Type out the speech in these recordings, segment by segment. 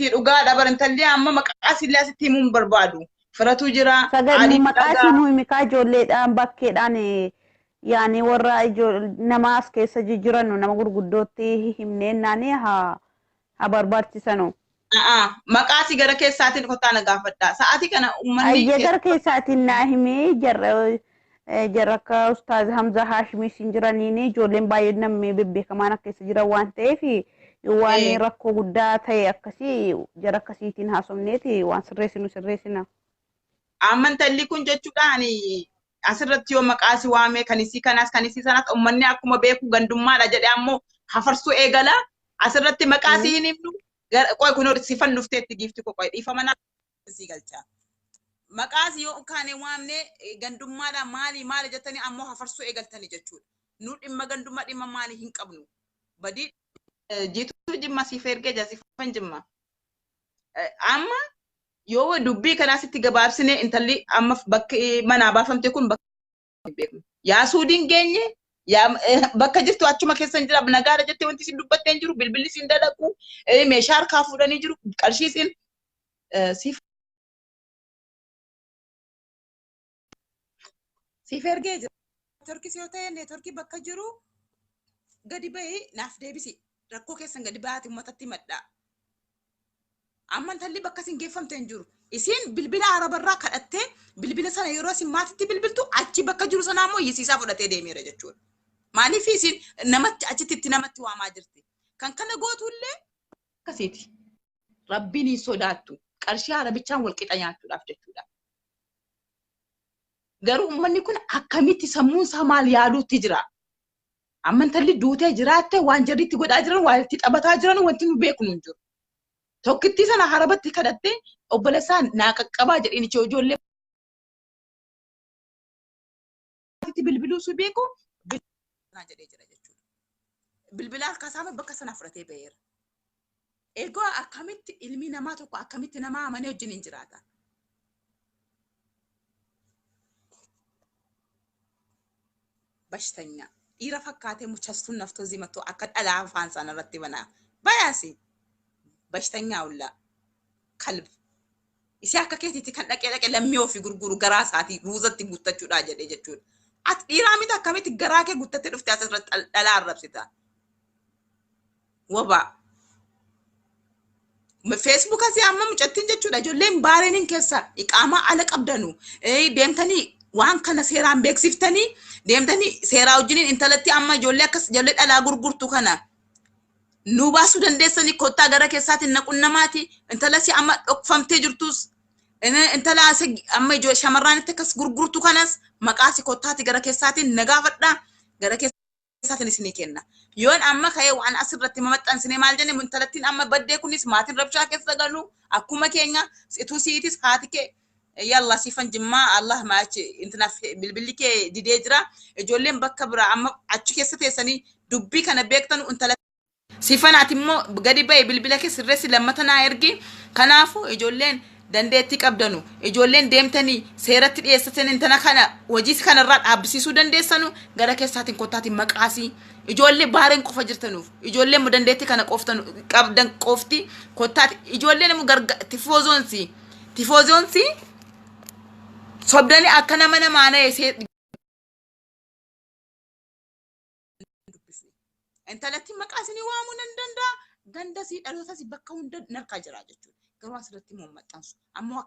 miti dhugaadha barantallee amma maqaa sillee asitti himuun barbaadu. Firatu jira. Sagal maqaa nu himikaa ijoolleedhaan bakkeedhaan yaani warra nama as keessa jijjiirannu nama gurguddootti himneennaani haa barbaachisanu. Maqaa si gara keessaatiin kottaa na gaafadha. Sa'aatii kana uummanni Ayya gara keessaatiin naa himee jarra akka Ustaaz Hamza Haashimii siin jiraniin ijoolleen baay'ee namni bebbeekamaan akka keessa jiran waan ta'eef waan rakkoo guddaa ta'e akkasii jara akkasiitiin haasofneeti waan sirreessina. Amantalli kun jechuudhaan asirratti yoo maqaa si waamee kanisii kanas kanisii sanas uummanni akkuma beeku gandummaadha jedhee ammoo hafarsuu eegala. Asirratti maqaa si hin himnu qoy kun sifan dhufteetti giifti qoy dhiifama na si galcha. Maqaa si yoo kaane waamne gandummaadha maali jettanii ammoo hafarsuu eegaltani jechuudha. Nu dhimma gandummaa dhimma maali hin qabnu. Badii jiitu jimma si fergee jasifan jimma. Amma yoo dubbii kanaasitti gabaabsine intalli amma bakka manaa baafamte kun bakka beeknu. Yaa suudiin geenye bakka jirtu achuma keessan jira nagaara jettee wanti isin dubbattee jiru bilbilli isin dadaqu meeshaa harkaa fuudhanii jiru qarshii isin siif ergee jira. Neetworkii yoo ta'e neetworkii bakka jiru gadi bahee naaf deebisi rakkoo keessan gadi bahaati uummatatti maddaa. Amma intalli bakka isin geeffamte hin jiru. Isin bilbila arabarraa kadhattee bilbila sana yeroo isin maatitti bilbiltu achi bakka jiru sana ammoo yisiisaa fudhatee deemeera jechuudha. Maaliif isin namatti achitti namatti waamaa jirti. Kan kana gootullee akkasiiti. Rabbiin hin sodaattu. Qarshii arabichaan wal qixa nyaachuudhaaf jechuudha. Garuu uummanni kun akkamitti sammuun isaa maal yaaduutti jira. Amma intalli duutee jiraatte waan jarriitti godhaa jiran waan itti taphataa jiran wanti nu beeknu hin jiru. Tokkitti sana harabatti kadhattee obboleessaan naa qaqqabaa jedheen ijoollee bilbiluu su beeku bilbilaa jedhee jira jechuudha. Bilbilaa harkaasaa bakka sana fudhatee ba'eera. Egaa akkamitti ilmi namaa tokko akkamitti nama amanee wajjin hin jiraata? Bashtanya dhiira fakkaatee muchastuun naftoo zimattoo akka dhalaa afaan sana irratti banaa. Bayaasi. Bashtanya ulla kalb isi akka keetitti kan dhaqee lammii ofii gurguru garaa isaatii ruuzatti guuttachuudha jedhee jechuudha. Ati dhiiraa miti akkamitti garaa kee guuttattee dhuftee asirratti dhalaa arrabsita. Wabaa. Facebook asii amma mucattiin jechuudha ijoolleen baareenin keessa iqaamaa ala qabdanu deemtanii waan kana seeraan beeksiftanii deemtanii seeraa wajjiniin intalatti amma ijoollee akkas ijoollee dhalaa gurgurtu kana. Nu baasuu dandeessanii kottaa gara keessaatiin naqunnamaati intalasi amma dhokfamtee jirtus intala amma ijoo shamarraanitti akkas gurgurtu kanas maqaasi kottaati gara keessaatiin nagaafadha gara keessaatiin isinii kenna yoon amma ka'ee waan asirratti mamaxxansine maal jenne intalattiin amma baddee kunis maatiin rabshaa keessa galu akkuma keenya situu siitis haati kee yalla sifan jimmaa Allah maachi intanaaf bilbilli kee didee jira ijoolleen bakka biraa amma achi keessa teessanii dubbii kana beektan intala Sifanaati immoo gadi ba'e bilbila kee sirreessi lammata naa ergi kanaafu ijoolleen dandeettii qabdanu ijoolleen deemtanii seeratti dhiyeessatan intana kana hojii kanarraa dhaabbisiisuu dandeessanu gara keessaatiin kottaatiin maqaasii ijoollee baareen qofa jirtanuuf ijoolleen dandeettii kana qoftanu qabdan qofti kottaati ijoolleen immoo tifozoonsi sobdanii akka nama namaana intalatti maqaasini waamuu nan danda'a gandasii dhalootas bakka hunda narkaa jira jechuudha garuu asirratti immoo maxxansu ammoo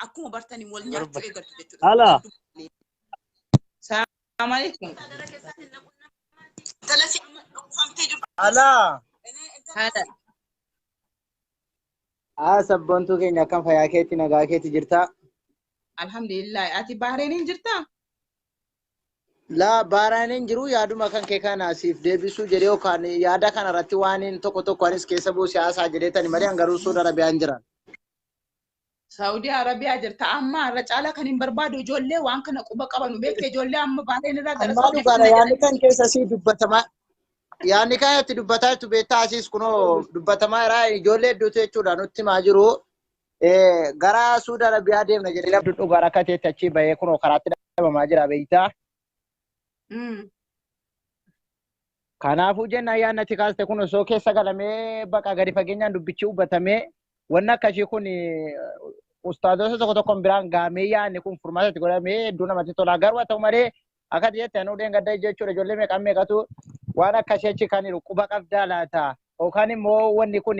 akkuma bartanii wal nyaachuu eegaltu jechuudha. Hala. Salaam alaikum. Hala. Hala. Sabboontuu keenya akkam fayyaa keetti nagaa keetti jirtaa? Alhamdulillah. Ati Bahreeniin jirtaa? La baaraaniin jiru yaaduma kan kee kana siif deebisuu jedhee yookaan yaada kana irratti waan tokko anis keessa bu'u siyaasaa jedheetani malee hangaruu Saudi Arabiyaan jiran. Saudi Arabiyaa jirta amma irra caalaa kan hin barbaadu ijoollee waan kana quba qabanu beekte ijoollee amma Bahreen irraa gara Saudi Arabiyaan yaadni kan keessa si dubbatamaa yaadni kan itti dubbataa jirtu beektaa asiis kunoo dubbatamaa irraa ijoollee hedduutu jechuudha nutti himaa jiru gara Saudi Arabiyaa deemna jedhee labdu dhugaa akka ta'etti achi bahee kunoo karaatti dhabamaa jira beektaa. Kanaafuu jenna yaannati kaaste kun osoo keessa galamee baqa gadi fageenyaan dubbichi hubatamee wanna akkasii kun ustaadota tokko biraan gaamee yaa'anni kun furmaatatti godhamee hedduu namatti tola. Garuu haa ta'u malee akka jettee anuu gaddaa jechuudha ijoollee meeqatu waan akkasii achi kan quba qabdaa laata yookaan immoo wanni kun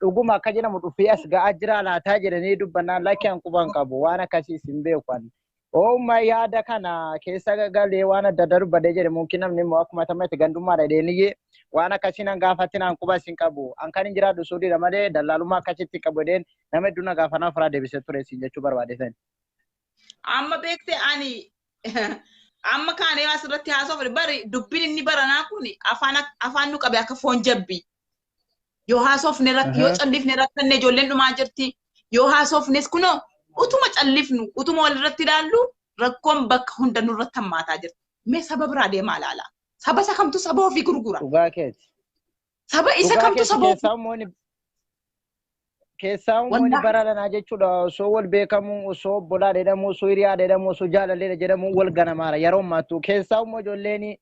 dhuguma akka jedhamu dhufee as ga'aa jira laataa jedhanii dubbannaan lakkeen quban qabu waan akkasiis hin beekan. Oomma yaada kana keessa galee waan adda addaa dubbadee jedhe mungkin namni immoo akkuma tamatti gandummaadha dheeniyyee waan akkasiin an gaafattiin an quba isin qabu an kan hin jiraadhu suudiidha malee dallaalummaa akkasitti qabu deen nama hedduu na gaafanaaf irraa deebisee ture siin jechuu barbaadesan. Amma beekte ani amma kaanee asirratti haasofne bari dubbiin inni baranaa kun afaan nu qabe akka foon jabbii. Yoo haasofne yoo callifne rakkanne ijoolleen dhumaa jirti. Yoo haasofnes kunoo utuma callifnu utuma walirratti ilaallu rakkoon bakka hunda nurratti hammaataa jirti. Mee saba biraa deemaa ilaala. Saba isa kamtu saba ofii gurgura. Dhugaa keeti. Saba isa kamtu saba ofii. Keessaa uummanni bara lanaa jechuudha osoo wal beekamu osoo obbolaa jedhamu osoo hiriyaa jedhamu osoo jaalallee jedhamu wal ganamaara yeroo ammaattu keessaa uumma ijoolleen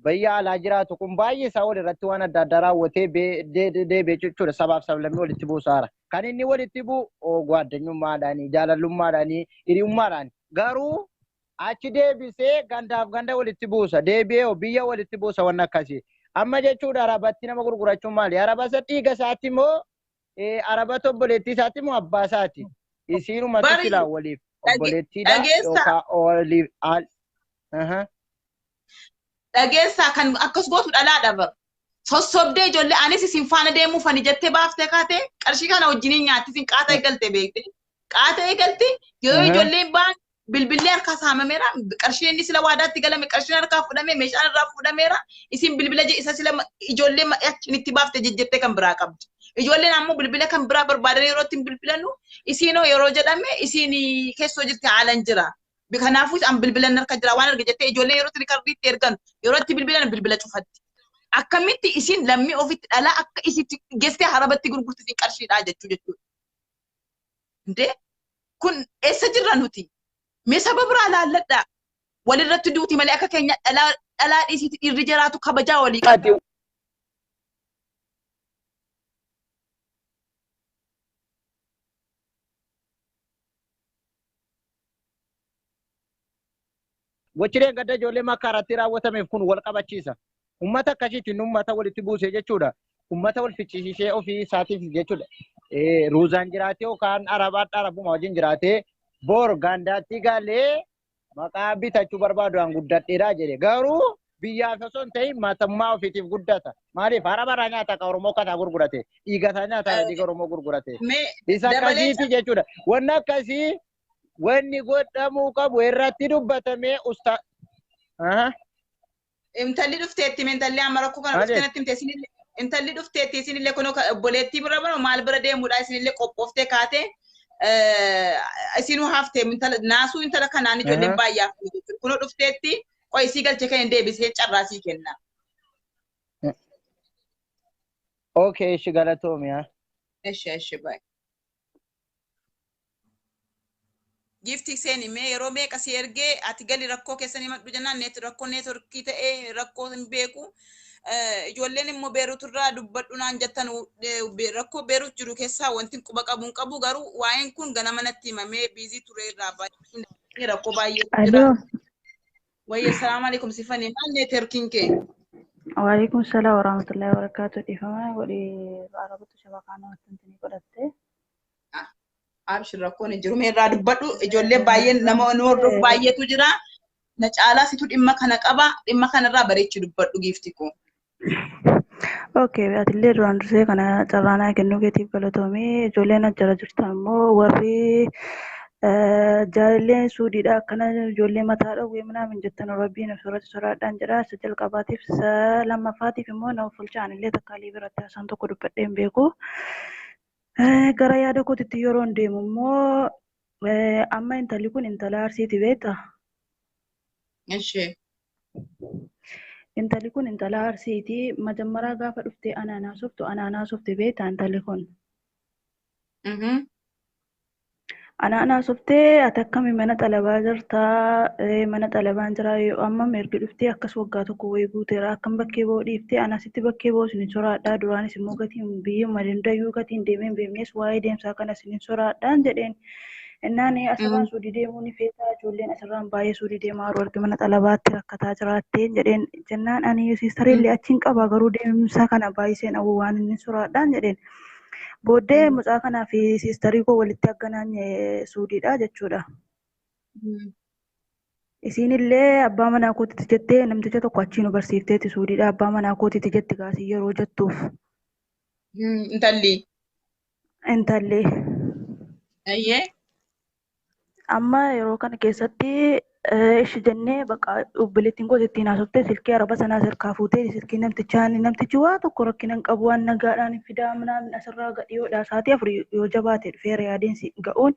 bayya alaa jiraatu kun baay'ee isaa wal irratti waan adda addaa raawwatee deebi'ee jechuudha sabaaf sablammii walitti buusaara. Kan inni walitti bu'u gaaddanyummaadhaanii jaalalummaadhaanii hiriyummaadhaanii garuu achi deebisee gandaaf ganda walitti buusa deebi'ee biyya walitti buusa waan akkasii. Amma jechuudha arabatti nama gurgurachuun maali? Araba isa dhiiga isaatti immoo araba obboleettii isaatti immoo abbaa isaati. Isiinumatti silaa waliif obboleettiidha yookaan waliif dhageessaa kan akkas gootu dhalaadha bar. Sossobdee ijoollee anis isin faana deemuuf ani jettee baaftee kaatee qarshii kana wajjiniin nyaatti isin qaata eegalte beekte. Qaata eegalte yoo ijoolleen baan bilbillee harkaa saamameera qarshii inni sila waadaatti galame qarshiin harkaa fudhame meeshaan irraa fudhameera isin bilbila isa sila ijoollee achiin itti baafte jejjettee kan biraa qabdi. Ijoolleen ammoo bilbila kan biraa barbaadan yeroo ittiin bilbilannu isiinoo yeroo jedhame isiin keessoo jirti haalan jira. Kanaafuu an bilbilan harka jira waan arge jettee ijoolleen yeroo itti rikardiitti ergan yeroo itti bilbilan bilbila cufatti. Akkamitti isiin lammii ofitti dhalaa akka isitti geessee harabatti gurgurtisiin qarshiidhaa jechuudha. Ndee kun eessa jirra nuti? Mee saba biraa laalladhaa walirratti duuti malee akka keenya dhalaa dhiisiitti dhiirri jiraatu kabajaa walii qabu. Wachireen gadda ijoollee makaaratti raawwatameef kun wal qabachiisa. Ummata akkasiitiin ummata walitti buusee jechuudha. Ummata wal fichisiisee ofii isaatiif jechuudha. Ruuzaan jiraatee yookaan arabaadha arabuma wajjin jiraatee boor gandaatti galee maqaa bitachuu barbaadu guddadheedha jedhe. Garuu biyyaaf osoo hin ta'in maatummaa ofiitiif guddata. Maaliif arabarraa nyaata akka Oromoo kataa gurgurate. Dhiigataa nyaata dhiiga Oromoo gurgurate. Isa akkasiiti jechuudha. Wanni akkasii wanni godhamuu qabu irratti dubbatamee intalli dhufteetti intalli amma rakkoo kana dhufteetti himte intalli dhufteetti isinillee kun obboleettii bira bara maal bira deemuudha isinillee qophooftee kaatee isinuu haftee naasuu intala kanaan ijoolleen baay'ee hafte kun dhufteetti qoy isii galchee kan deebisee carraasii kenna. Okay, ishi galatoomiyaa. Ishi baay'ee. Gifti seni me yeroo meeqa si ergee ati gali rakkoo keessanii maddu jennaan rakkoo neetworkii ta'ee rakkoo hin beeku ijoolleen immoo beeruuturraa dubbadhu naan jettan rakkoo beeruut jiru keessaa wanti quba qabu garuu waa'een kun ganama natti himamee biizii ture irraa baay'ee rakkoo baay'ee jira. Wayye salaamu alaikum sifanii maal neetworkiin kee? Waalaikum salaam warahmatullahi wabarakatuh. Dhiifama godhee arabatu shabakaan wanti godhatte. Abshir rakkoon jiru meerraa dubbadhu ijoollee baay'ee nama hordofan baay'eetu jira na caalaa situ dhimma kana qaba dhimma kanarraa bareechi dubbadhu giifti ko. Okay, atillee duraan dursee kana carraanaa kennuu keetiif galatoomee ijoolleen ajjara jirtan immoo warri jaalalleen suudiidha akkana ijoollee mataa dhawwee minaamin jettan rabbiin ofirratti soraadhaan jedha isa jalqabaatiif isa lammaffaatiif immoo na fulchaan illee takkaalii biratti haasaan tokko dubbadhee hin beeku. Gara yaada kootitti yeroo deemu immoo amma intalli kun intala Arsiiti beektaa? Ishee. Intalli kun intala Arsiiti majammaraa gaafa dhuftee anaanaasofte beektaa intalli kun? Ana softee ati akkami mana xalabaa jirtaa? Mana xalabaan jira yoo amma ergi dhuftee akkas waggaa tokko wayii guuteera akkam bakkee boo dhiiftee anasitti bakkee boo isin soraadhaa duraanis immoo gatiin biyyuma dandayyuu gatiin deemeen beeknes waa'ee deemsaa kana isin soraadhaan jedheen. Innaan asirraan suudii deemuun feetaa ijoolleen asirraan baay'ee suudii deemaa jiru erga mana xalabaatti rakkataa jiraatteen jedheen jennaan ani siistariillee achiin qaba garuu deemsa kana baay'iseen awwa waan inni soraadhaan jedheen. Booddee mucaa kanaa fi siistarii koo walitti agganaan suudiidha jechuudha. Isiinillee abbaa manaa kootitti jettee namticha tokko achiin barsiifteetti suudiidha. Abbaa manaa kootitti jetti gaasii yeroo jettuuf. Intalli. Intalli. Ayyee. Amma yeroo kana keessatti ishi jennee bakka obboleettiin koo ittiin haasoftee silkii araba sanaa sirkaa fuutee silkii namtichi waa tokko rakkina hin qabu waan nagaadhaan fidaa minaan asirraa gadhiyoodha. Sa'aatii afurii yoo jabaate dhufeera yaadiinsi ga'uun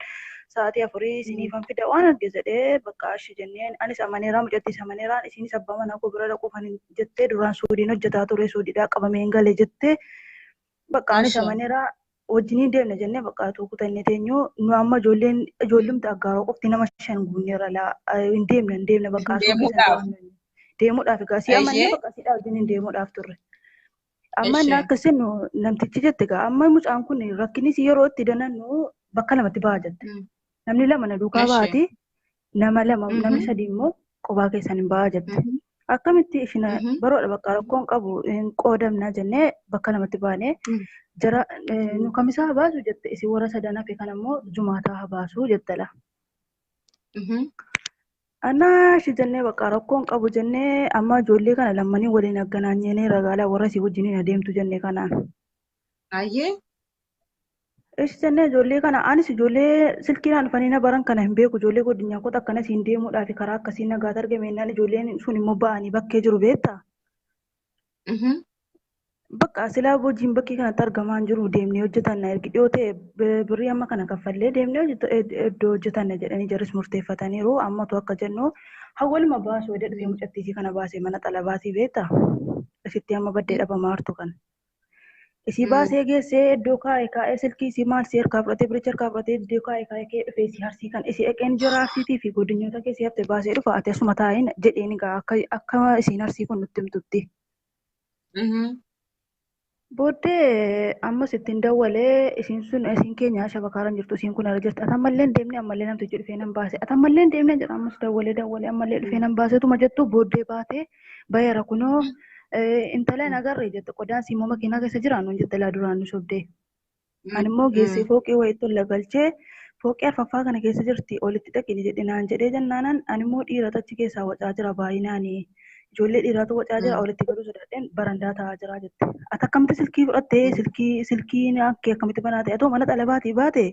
sa'aatii afurii isiniifan fida waan arge jedhee bakka ishi jenneen anis amaneeraa mucattiis amaneeraan isiinis abbaa manaa koo bira dhaquufan jettee duraan suudiin hojjetaa ture suudiidhaa qabamee hin galee jettee bakka anis amaneeraa wajjiniin deemna jennee bakka kutannee teenyuu nu amma ijoollumti aggaaroo qofti nama 5 guunneerra hin deemne bakka deemuudhaaf egaa si amannee bakka siidhaa wajjiniin deemuudhaaf turre. Amma inni akkasiin namtichi jette egaa amma mucaan kun rakkinis yeroo itti danannu bakka lamatti ba'a jette. Namni lama na duukaa baati nama lama namni 3 immoo qophaa keessan hin ba'a jette. Akkamitti ishina baroodha bakka rakkoon qabu hin qoodamna jennee bakka lamatti baanee jara nu kamisaa baasu jette isin warra sadan hafe kan ammoo jumaataa baasu jettala. Annaa ishi jennee bakka rakkoon qabu jennee amma ijoollee kana lammanii waliin agganaanyeenee ragaalaa warra isii wajjiniin adeemtu jennee kanaan. Ayyee. Ishi jennee ijoollee kana anis ijoollee silkiidhaan dhufanii na baran kana hin beeku ijoollee godinyaa kota akkanas hin deemuudhaaf karaa akkasii nagaata argameenyaan ijoolleen sun immoo ba'anii bakkee jiru beektaa. Bakka silaa hojiin bakkee kanatti argamaa hin jiru deemnee hojjetanna ergi dhiyoo ta'e birrii amma kana kaffallee deemnee iddoo hojjetanna jedhanii jarris murteeffataniiru ammatu akka jennu hawwaluma baasu wada dhufee mucattiisii kana baasee mana xalabaatii beektaa isitti amma baddee dhabamaa jirtu kana. Isii baasee geessee iddoo kaa'ee silkii isii maal si harkaa fudhatee biricha harkaa fudhatee iddoo kaa'ee dhufee isii harsii kan isii dhaqeen jiraafsiitii fi godinyoota keessii hafte baasee dhufa ati asuma taa'in jedheen egaa akka isiin harsii kun nutti himtutti. Booddee ammas ittiin dawwalee isiin keenya shabakaaran jirtu isiin kun ala jirti atammallee deemnee ammallee namtichi dhufee nan baase atammallee deemnee jedha ammas dawwalee ammallee dhufee nan baasetuma jettu booddee baatee bayeera kunoo intala nagarree jette qodaan siimmoo makiinaa keessa jiraannu jette laa duraan nu sobdee. Ani immoo geessee fooqee wayii tolla galchee fooqee arfaffaa kana keessa jirti olitti dhaqini jedhinaan jedhee jennaanan ani immoo dhiirota achi keessaa wacaa jira baay'inaanii. Ijoollee dhiiraatu wacaa jira olitti galuu sodaadheen barandaa taa'aa jira jette. Ati akkamitti silkii fudhattee silkiin akkamitti banaate atoo mana xalabaatii baate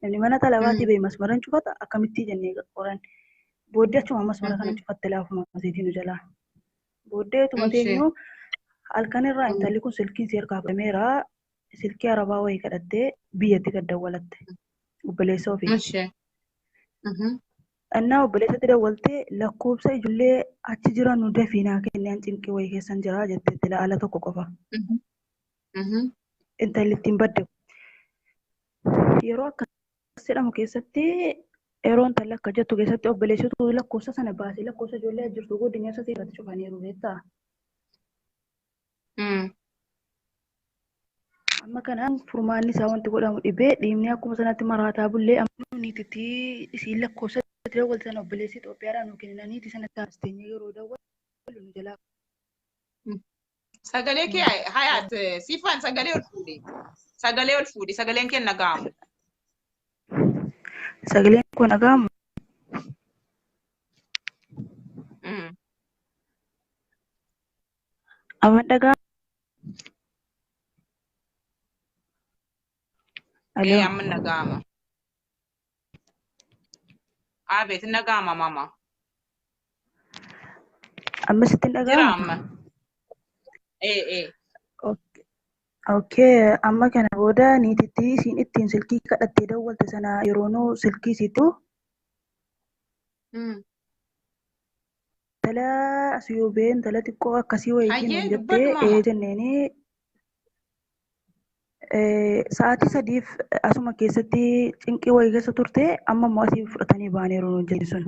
namni mana xalabaatii ba'e masmaran cufata akkamitti jennee qoran. Booddee achuma masmara kana cufatte laafuma masiitii nu jalaa. Booddee tuma teenyuu halkan irraa intalli kun silkiin si harkaa fudhameera silkii arabaa wayii kadhattee biyyatti gad dawwalatte obboleessa ofii. Annaa obboleessatti dawwaltee lakkoofsa ijoollee achi jiran nu dafiinaa kennaan cinqii wayii keessan jira jettee ala tokko qofa. Intalli ittiin badde. Yeroo akkas jedhamu keessatti yeroo intalli akka jettu keessatti obboleessitu lakkoofsa sana baasee lakkoofsa ijoollee jirtu godinyaa isa irratti cufaniiru beektaa. Amma kanaan furmaanni isaa wanti godhamu dhibee dhiibnee akkuma sanatti maraataa bullee amma niititti isiin lakkoofsa dawwaltan obboleessi Itoophiyaadhaan nu kennaniiti sanatti taasisteenye yeroo dawwalu nu jalaa. Sagalee kee hayaat siifaan sagalee ol fuudhi. Sagalee ol fuudhi sagaleen kee nagaamu. Sagaleen koo nagaamu. Amma dhagaa. Amma nagama. Abet nagama mama. Amma sitti nagama. Amma. Okay, amma kana booda niititti isiin ittiin silkii kadhattee dawwalte sana yeroo nu silkii situ. Tala asiyobeen tala xiqqoo akkasii wayii jettee jenneeni Sa'aatii sadiif asuma keessatti cinqii wayii keessa turte amma immoo asii fudhatanii baaneeru nuun jedhu sun.